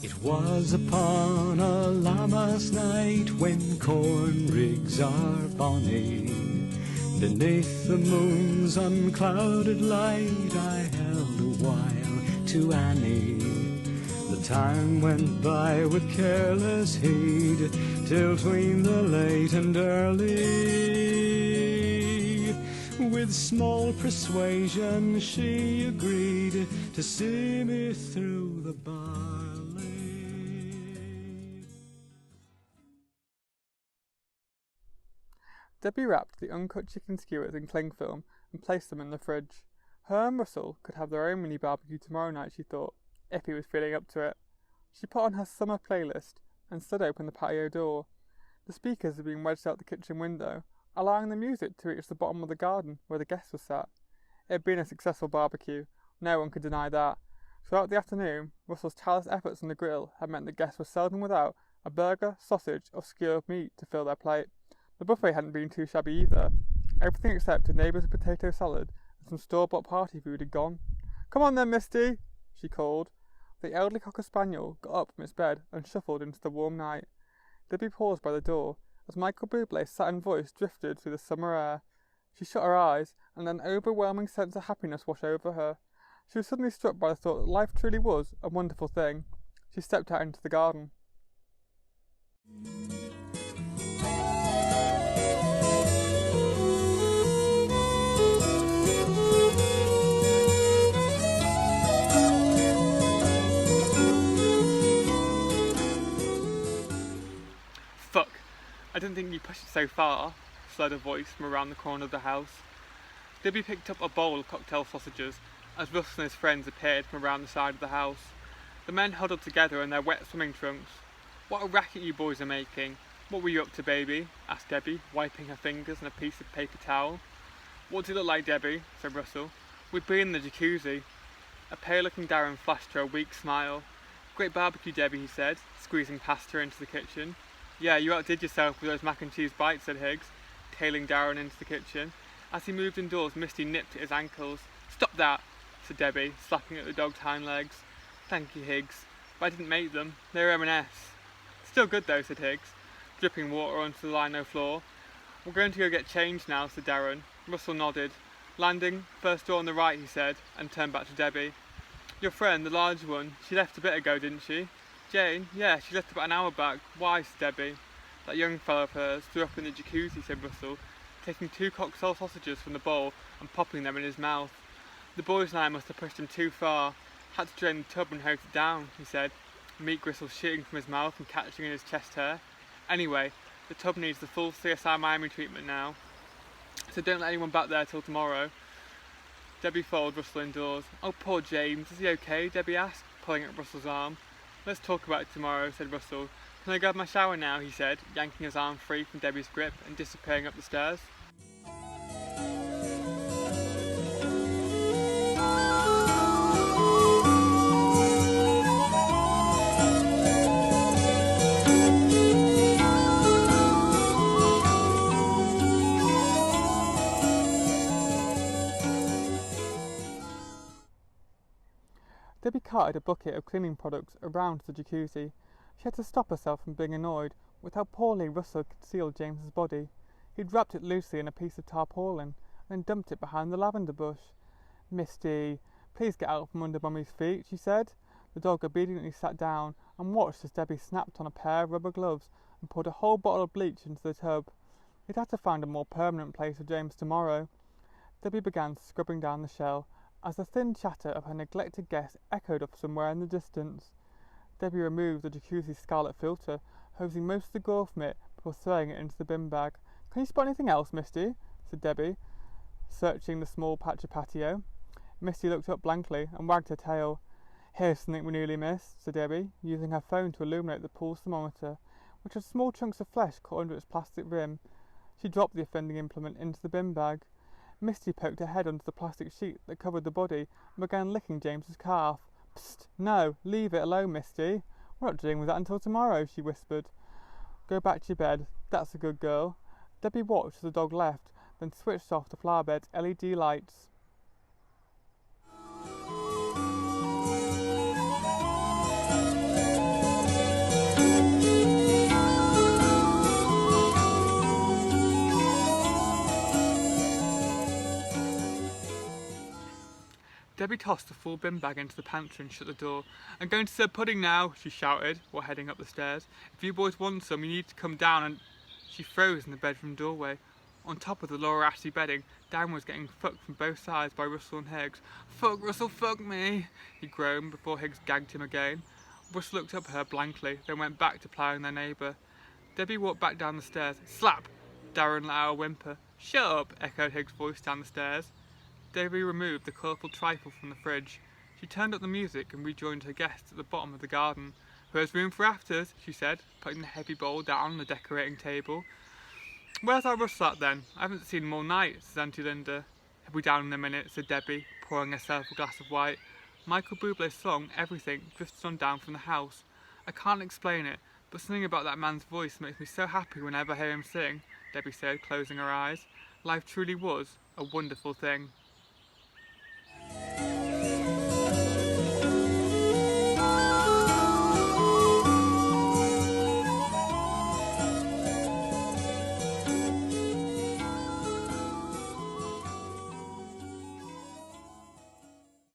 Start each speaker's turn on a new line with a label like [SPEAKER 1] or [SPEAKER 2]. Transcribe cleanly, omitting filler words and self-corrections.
[SPEAKER 1] It was upon a Lammas night when corn rigs are bonny. Beneath the moon's unclouded light I held a while to Annie. The time went by with careless heed till 'tween the late and early. With small persuasion she agreed to see me through the barley.
[SPEAKER 2] Debbie wrapped the uncut chicken skewers in cling film and placed them in the fridge. Her and Russell could have their own mini barbecue tomorrow night, she thought, if he was feeling up to it. She put on her summer playlist and stood open the patio door. The speakers had been wedged out the kitchen window, allowing the music to reach the bottom of the garden where the guests were sat. It had been a successful barbecue, no one could deny that. Throughout the afternoon, Russell's tireless efforts on the grill had meant the guests were seldom without a burger, sausage, or skewer of meat to fill their plate. The buffet hadn't been too shabby either. Everything except a neighbour's potato salad and some store-bought party food had gone. "Come on then, Misty," she called. The elderly cocker spaniel got up from its bed and shuffled into the warm night. Debbie paused by the door as Michael Bublé's satin voice drifted through the summer air. She shut her eyes, and an overwhelming sense of happiness washed over her. She was suddenly struck by the thought that life truly was a wonderful thing. She stepped out into the garden. "Fuck, I didn't think you pushed it so far," slurred a voice from around the corner of the house. Debbie picked up a bowl of cocktail sausages as Russell and his friends appeared from around the side of the house. The men huddled together in their wet swimming trunks. "What a racket you boys are making. What were you up to, baby?" asked Debbie, wiping her fingers on a piece of paper towel. "What did it look like, Debbie?" said Russell. "We'd been in the jacuzzi." A pale-looking Darren flashed her a weak smile. "Great barbecue, Debbie," he said, squeezing past her into the kitchen. "Yeah, you outdid yourself with those mac and cheese bites," said Higgs, tailing Darren into the kitchen. As he moved indoors, Misty nipped at his ankles. "Stop that," said Debbie, slapping at the dog's hind legs. "Thank you, Higgs, but I didn't make them. They were M&S. "Still good though," said Higgs, dripping water onto the lino floor. "We're going to go get changed now," said Darren. Russell nodded. "Landing, first door on the right," he said, and turned back to Debbie. "Your friend, the large one, she left a bit ago, didn't she?" "Jane? Yeah, she left about an hour back." "Why?" said Debbie. "That young fellow of hers threw up in the jacuzzi," said Russell, taking 2 cocktail sausages from the bowl and popping them in his mouth. "The boys and I must have pushed him too far. Had to drain the tub and hose it down," he said, meat gristles shooting from his mouth and catching in his chest hair. "Anyway, the tub needs the full CSI Miami treatment now, so don't let anyone back there till tomorrow." Debbie followed Russell indoors. "Oh, poor James, is he okay?" Debbie asked, pulling at Russell's arm. "Let's talk about it tomorrow," said Russell. "Can I grab my shower now?" he said, yanking his arm free from Debbie's grip and disappearing up the stairs. Debbie carted a bucket of cleaning products around the jacuzzi. She had to stop herself from being annoyed with how poorly Russell concealed James's body. He'd wrapped it loosely in a piece of tarpaulin and then dumped it behind the lavender bush. "Misty, please get out from under Mummy's feet," she said. The dog obediently sat down and watched as Debbie snapped on a pair of rubber gloves and poured a whole bottle of bleach into the tub. He'd have to find a more permanent place for James tomorrow. Debbie began scrubbing down the shell as the thin chatter of her neglected guest echoed up somewhere in the distance. Debbie removed the jacuzzi scarlet filter, hosing most of the gore from it before throwing it into the bin bag. "Can you spot anything else, Misty?" said Debbie, searching the small patch of patio. Misty looked up blankly and wagged her tail. "Here's something we nearly missed," said Debbie, using her phone to illuminate the pool thermometer, which had small chunks of flesh caught under its plastic rim. She dropped the offending implement into the bin bag. Misty poked her head under the plastic sheet that covered the body and began licking James's calf. "Psst! No! Leave it alone, Misty. We're not dealing with that until tomorrow," she whispered. "Go back to your bed. That's a good girl." Debbie watched as the dog left, then switched off the flower bed's LED lights. Debbie tossed the full bin bag into the pantry and shut the door. "I'm going to serve pudding now," she shouted, while heading up the stairs. "If you boys want some, you need to come down and—" She froze in the bedroom doorway. On top of the Laura Ashley bedding, Dan was getting fucked from both sides by Russell and Higgs. "Fuck, Russell, fuck me," he groaned before Higgs gagged him again. Russell looked up at her blankly, then went back to ploughing their neighbour. Debbie walked back down the stairs. Slap! Darren let out a whimper. "Shut up," echoed Higgs' voice down the stairs. Debbie removed the colourful trifle from the fridge. She turned up the music and rejoined her guests at the bottom of the garden. "Who has room for afters?" she said, putting the heavy bowl down on the decorating table. "Where's our Russell at then? I haven't seen him all night," said Auntie Linda. "He'll be down in a minute," said Debbie, pouring herself a glass of white. Michael Bublé's song, Everything, drifted on down from the house. "I can't explain it, but something about that man's voice makes me so happy whenever I hear him sing," Debbie said, closing her eyes. Life truly was a wonderful thing.